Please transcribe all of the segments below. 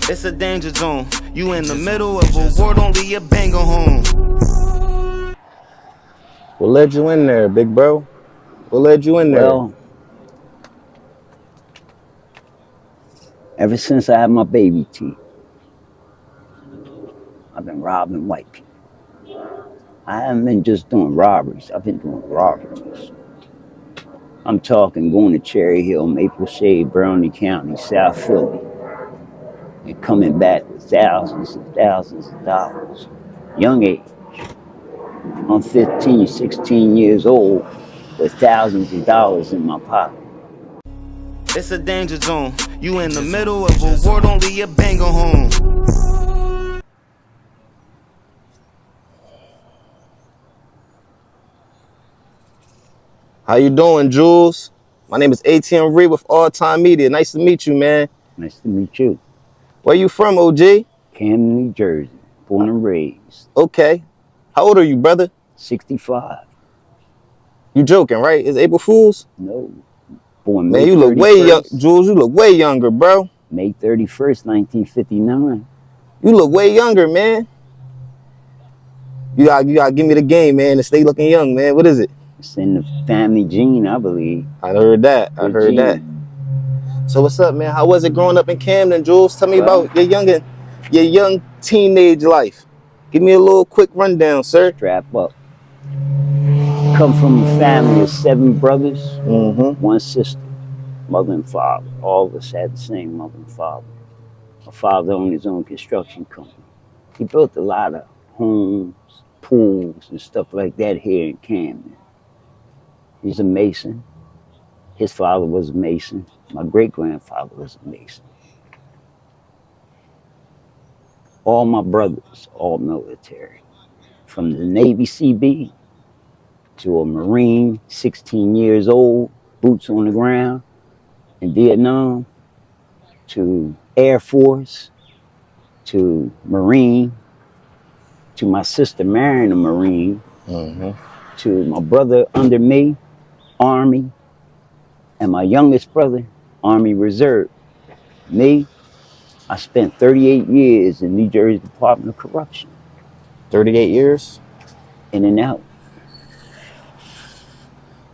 It's a danger zone. You in the middle of a war, don't leave your banger home. What led you in there, big bro? What led you in there? Well, ever since I had my baby teeth, I've been robbing white people. I haven't been just doing robberies, I've been doing robberies. I'm talking going to Cherry Hill, Maple Shade, Brownie County, South Philly, and coming back with thousands and thousands of dollars. Young age. I'm 15, 16 years old with thousands of dollars in my pocket. It's a danger zone. You in the middle of a war, don't leave your banger home. How you doing, Jules? My name is ATM with All Time Media. Nice to meet you, man. Nice to meet you. Where you from, OG? Camden, New Jersey, born and raised. Okay. How old are you, brother? 65. You joking, right? It's April Fool's? No. Born Man, May you look 31st, way young. Jules, you look way younger, bro. May 31st, 1959. You look way younger, man. You gotta give me the game, man, and stay looking young, man. What is it? It's in the family gene, I believe. I heard that. I heard that. So what's up, man? How was it growing up in Camden, Jules? Tell me about your young teenage life. Give me a little quick rundown, sir. Strap up. Come from a family of 7 brothers, 1 sister, mother and father. All of us had the same mother and father. My father owned his own construction company. He built a lot of homes, pools, and stuff like that here in Camden. He's a mason. His father was a mason. My great-grandfather was a mason. All my brothers, all military. From the Navy CB to a Marine, 16 years old, boots on the ground in Vietnam, to Air Force, to Marine, to my sister marrying a Marine, to my brother under me, Army, and my youngest brother, Army Reserve. Me, I spent 38 years in New Jersey Department of Corruption. 38 years? In and out.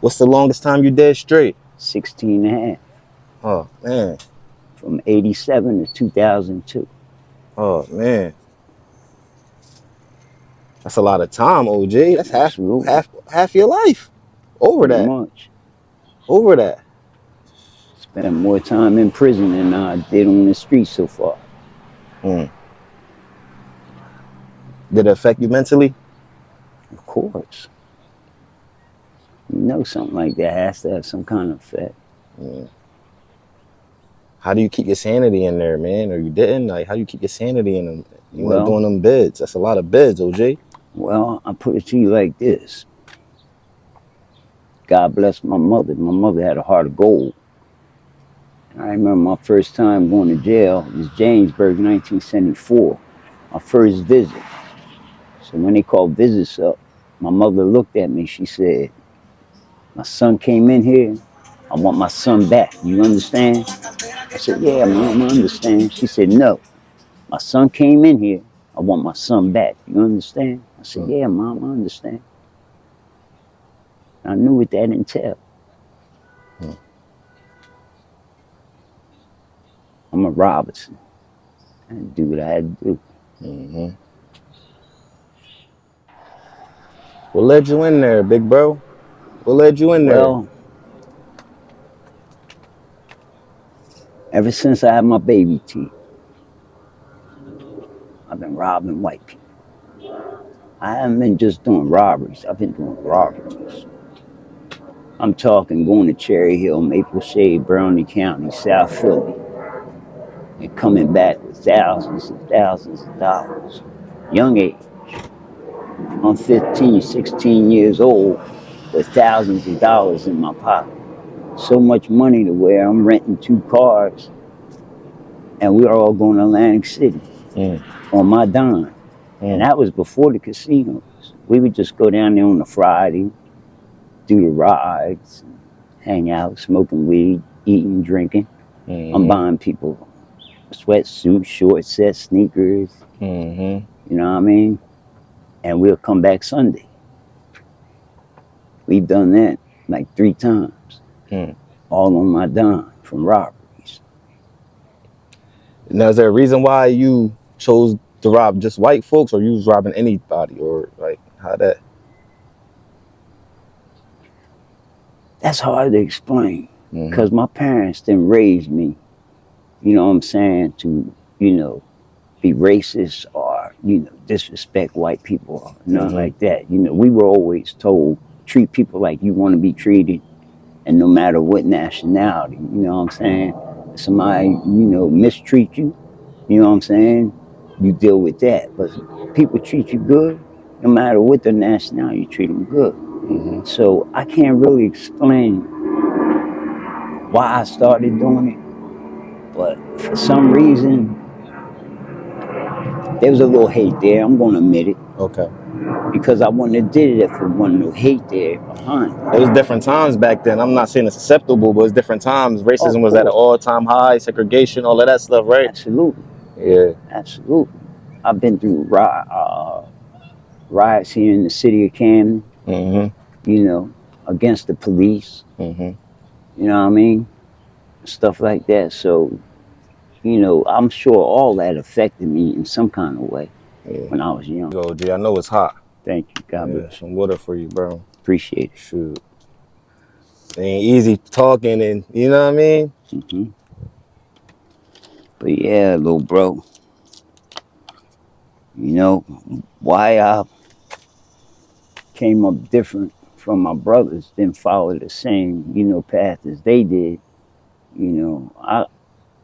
What's the longest time you did straight? 16 and a half. Oh, man. From 87 to 2002. Oh, man. That's a lot of time, OG. That's half your life. Over Pretty that. much. Over that. Spent more time in prison than I did on the streets so far. Did it affect you mentally? Of course. You know something like that has to have some kind of effect. How do you keep your sanity in there, man? Or you didn't? Like, how do you keep your sanity in them? You know, Well, doing them bids. That's a lot of bids, OG. Well, I put it to you like this. God bless my mother. My mother had a heart of gold. I remember my first time going to jail. It was Jamesburg, 1974. My first visit. So when they called visits up, my mother looked at me. She said, "My son came in here. I want my son back. You understand?" I said, "Yeah, Mom, I understand." She said, "No. My son came in here. I want my son back. You understand?" I said, "Yeah, Mom, I understand." I knew what that entailed. I'm a Robinson. I had to do what I had to do. What led you in there, big bro? What led you in there? Well, ever since I had my baby teeth, I've been robbing white people. I haven't been just doing robberies, I've been doing robberies. I'm talking going to Cherry Hill, Maple Shade, Brownie County, South Philly, and coming back with thousands and thousands of dollars. Young age. I'm 15, 16 years old with thousands of dollars in my pocket. So much money to where I'm renting 2 cars and we're all going to Atlantic City on my dime. And that was before the casinos. We would just go down there on a Friday, do the rides, hang out, smoking weed, eating, drinking. I'm buying people sweatsuit, short set, sneakers. Mm-hmm. You know what I mean? And we'll come back Sunday. We've done that like 3 times, Hmm. all on my dime from robberies. Now, is there a reason why you chose to rob just white folks, or you was robbing anybody, or like how that? That's hard to explain Mm-hmm. because my parents didn't raise me, you know what I'm saying, to, be racist or, disrespect white people or nothing like that. We were always told, treat people like you want to be treated, and no matter what nationality, you know what I'm saying? If somebody, mistreat you, you know what I'm saying? You deal with that. But people treat you good, no matter what their nationality, you treat them good. Mm-hmm. So I can't really explain why I started doing it, but for some reason, there was a little hate there. I'm going to admit it. Okay. Because I wouldn't have did it if there wasn't no hate there behind it. It was different times back then. I'm not saying it's acceptable, but it's different times. Oh, Racism of was at an course. all-time high, segregation, all of that stuff, right? Absolutely. Yeah. Absolutely. I've been through riots here in the city of Camden, Mm-hmm. Against the police, Mm-hmm. you know what I mean? Stuff like that. So, I'm sure all that affected me in some kind of way Yeah. when I was young. Go, G. I know it's hot. Thank you. God Yeah, bless. some water for you, bro. Appreciate it. Shoot. It ain't easy talking, and you know what I mean? Mm-hmm. But yeah, little bro, why I came up different from my brothers, didn't follow the same, path as they did,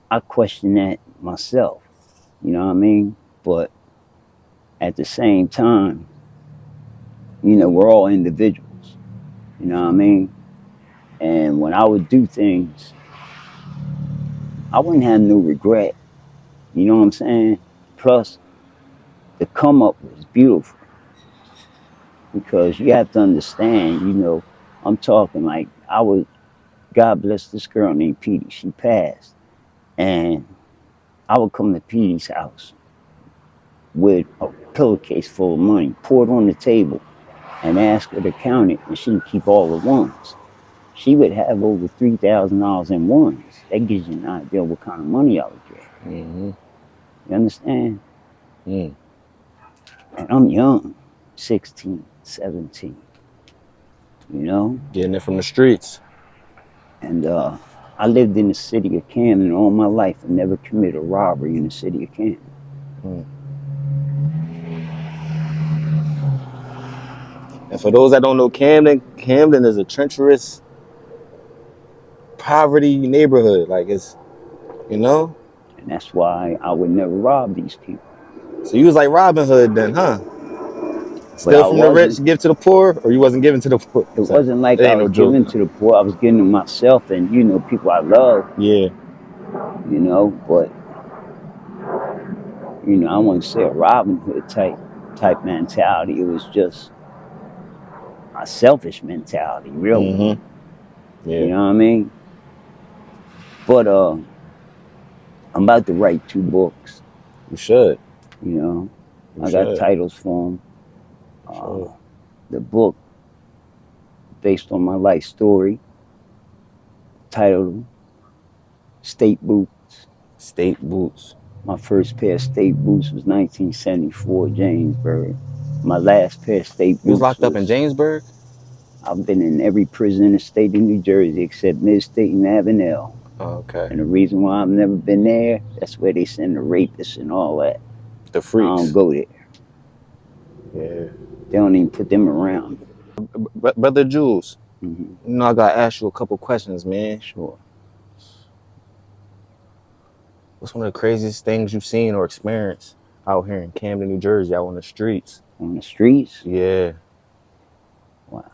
I question that myself, you know what I mean? But at the same time, we're all individuals, you know what I mean? And when I would do things, I wouldn't have no regret, you know what I'm saying? Plus, the come up was beautiful because you have to understand, I'm talking like God bless this girl named Petey, she passed. And I would come to Petey's house with a pillowcase full of money, pour it on the table, and ask her to count it, and she'd keep all the ones. She would have over $3,000 in ones. That gives you an idea what kind of money I would get. Mm-hmm. You understand? Mm. And I'm young, 16, 17, Getting it from the streets. And I lived in the city of Camden all my life and never committed a robbery in the city of Camden. Mm. And for those that don't know Camden is a treacherous, poverty neighborhood. Like it's, And that's why I would never rob these people. So you was like Robin Hood then, huh? But Steal I from the rich, wasn't. give to the poor, or you wasn't giving to the poor? It Sorry. wasn't like It I ain't no was joke. giving to the poor. I was giving to myself and, people I love, Yeah. But, I wouldn't say a Robin Hood type mentality. It was just a selfish mentality, really. Mm-hmm. Yeah. You know what I mean? But I'm about to write 2 books. You should. I got titles for them. Sure. The book, based on my life story, titled State Boots. State boots. My first pair of state boots was 1974, Jamesburg. My last pair of state boots You was locked up in Jamesburg? I've been in every prison in the state of New Jersey except Mid-State and Avenel. Oh, okay. And the reason why I've never been there, that's where they send the rapists and all that. The freaks. I don't go there. Yeah. They don't even put them around. Brother Jules, Mm-hmm. I gotta ask you a couple questions, man. Sure. What's one of the craziest things you've seen or experienced out here in Camden, New Jersey, out on the streets? On the streets? Yeah. Wow.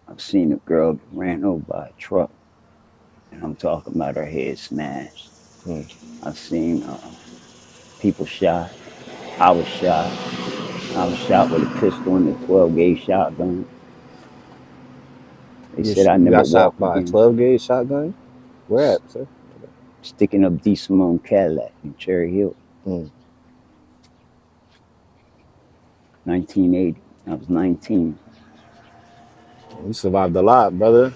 I've seen a girl get ran over by a truck, and I'm talking about her head smashed. I've seen people shot. I was shot. I was shot with a pistol and a 12-gauge shotgun. They said I never got shot walk by again. a 12-gauge shotgun? Where at, sir? sticking up D. Simone Cadillac in Cherry Hill. Mm. 1980. I was 19. You survived a lot, brother.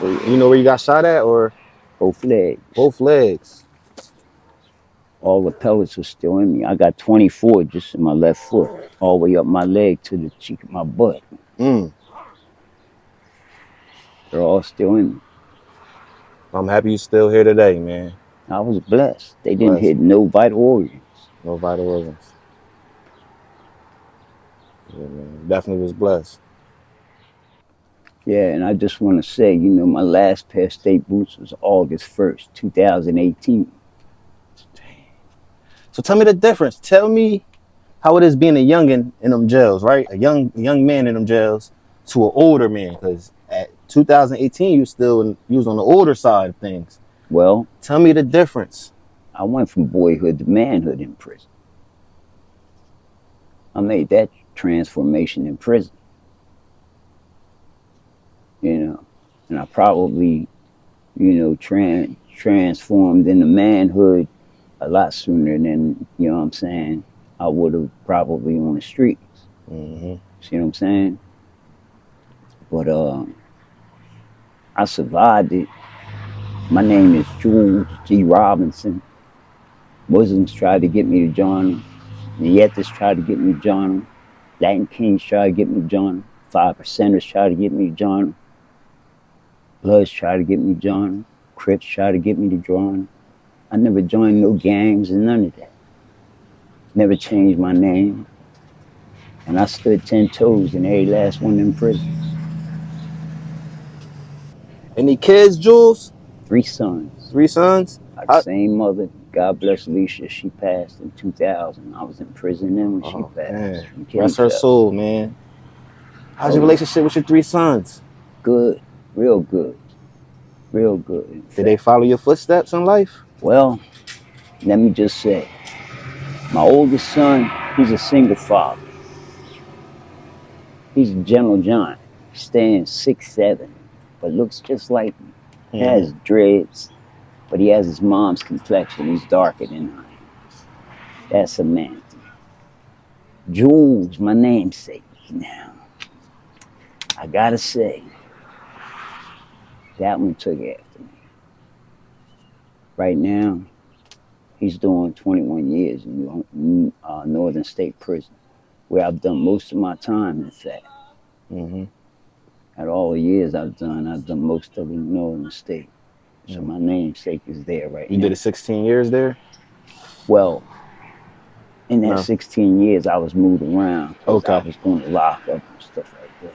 You know where you got shot at, or Both legs. both legs? All the pellets were still in me. I got 24 just in my left foot, all the way up my leg to the cheek of my butt. Mm. They're all still in me. I'm happy you still here today, man. I was blessed. They didn't Blessed. hit no vital organs. No vital organs. Yeah, man. Definitely was blessed. Yeah, and I just want to say, my last pair of state boots was August 1st, 2018. So tell me the difference. Tell me how it is being a youngin in them jails, right? A young man in them jails to an older man. Because at 2018, you was on the older side of things. Well, Tell me the difference. I went from boyhood to manhood in prison. I made that transformation in prison. And I probably, transformed into manhood a lot sooner than, I would have probably on the streets. Mm-hmm. See what I'm saying? But I survived it. My name is Jules G. Robinson. Muslims tried to get me to join them. The Yetis tried to get me to join them. Latin Kings tried to get me to join them. 5%ers tried to get me to join them. Bloods tried to get me to join them. Crips tried to get me to join them. I never joined no gangs and none of that. Never changed my name. And I stood 10 toes in every last one in prison. Any kids, Jules? 3 sons. 3 sons? By the same mother. God bless Alicia. She passed in 2000. I was in prison then when she passed. Rest her soul, man. How's your relationship with your 3 sons? Good. Real good. Real good. Did they follow your footsteps in life? Well, let me just say, my oldest son, he's a single father. He's a gentle giant. Stands 6'7", but looks just like me. Mm-hmm. Has dreads, but he has his mom's complexion. He's darker than I am. That's Samantha. Jules, my namesake. Now, I gotta say, that one took after me. Right now, he's doing 21 years in Northern State Prison, where I've done most of my time, in fact. Mm-hmm. At all the years I've done most of it in Northern State. So my namesake is there right now. You did it 16 years there? Well, in that 16 years, I was moved around. Okay. I was going to lock up and stuff like that.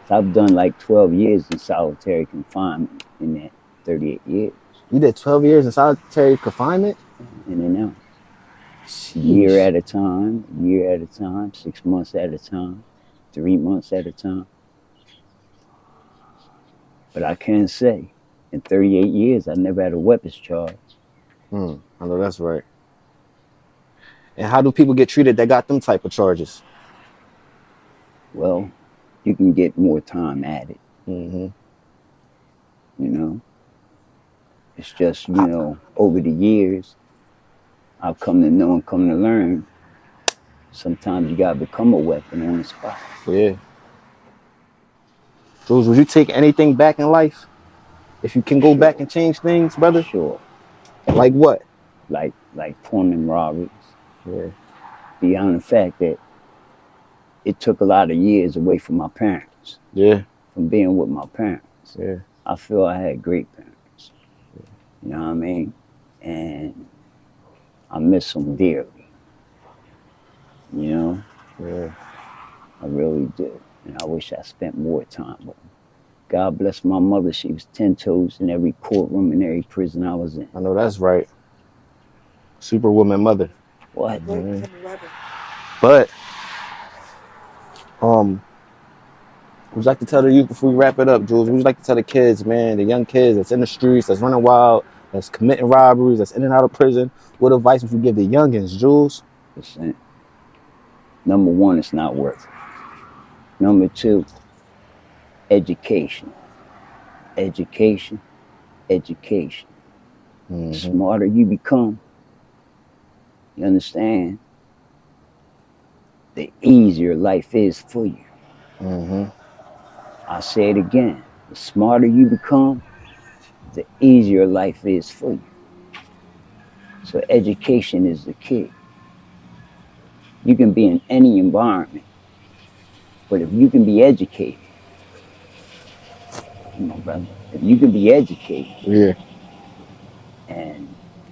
So I've done like 12 years in solitary confinement in that 38 years. You did 12 years in solitary confinement? In and out. Year at a time, 6 months at a time, 3 months at a time. But I can say, in 38 years, I never had a weapons charge. I know that's right. And how do people get treated that got them type of charges? Well, you can get more time at it. Mm-hmm. It's just, over the years, I've come to know and come to learn, sometimes you gotta become a weapon on the spot. Yeah. Jules, would you take anything back in life? If you can go back and change things, brother? Sure. Like what? Like plumbing robberies. Yeah. Beyond the fact that it took a lot of years away from my parents. Yeah. From being with my parents. Yeah. I feel I had great parents. You know what I mean? And I miss them dearly. Yeah. I really do. And I wish I spent more time with them. God bless my mother. She was 10 toes in every courtroom in every prison I was in. I know that's right. Superwoman mother. What? Mm-hmm. But, would you like to tell the youth before we wrap it up, Jules? Would you like to tell the kids, man, the young kids that's in the streets, that's running wild, that's committing robberies, that's in and out of prison? What advice would you give the youngins, Jules? Listen, number one, it's not worth it. Number two, education. Education, education. The smarter you become, you understand, the easier life is for you. I say it again. The smarter you become, the easier life is for you. So education is the key. You can be in any environment, but if you can be educated, come on, brother. If you can be educated, Yeah. and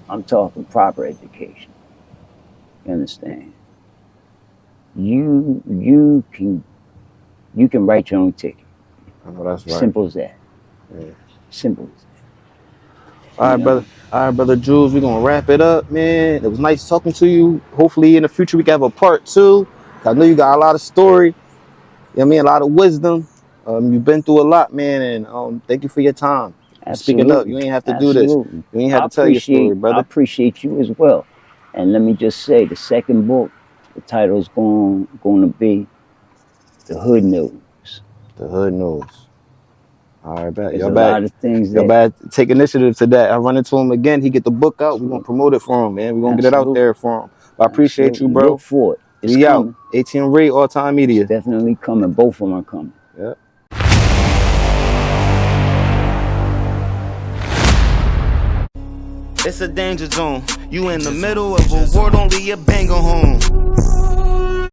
I'm talking proper education, you understand? You can write your own ticket. I know that's right. Simple as that. Yeah. Simple as that. All right, brother. All right, brother Jules, we're gonna wrap it up, man. It was nice talking to you. Hopefully in the future we can have a part 2. I know you got a lot of story, you know what I mean, a lot of wisdom. You've been through a lot, man, and thank you for your time. Speaking up, you Absolutely. ain't have to do this. Absolutely. You ain't have to tell your story, I brother. appreciate you as well. And let me just say, the second book, the title's going to be The Hood Knows. The hood knows. All right, bet. There's a lot of things Y'all that bad. Take initiative to that. I run into him again. He get the book out. We're gonna promote it for him, man. We're gonna get it out absolutely, there for him. I appreciate you, absolutely bro. look for it. It's We out. coming. ATM Ray, all time It's media. definitely coming. Both of them are coming. Yeah. It's a danger zone. You in the middle of a war, don't leave your banger home.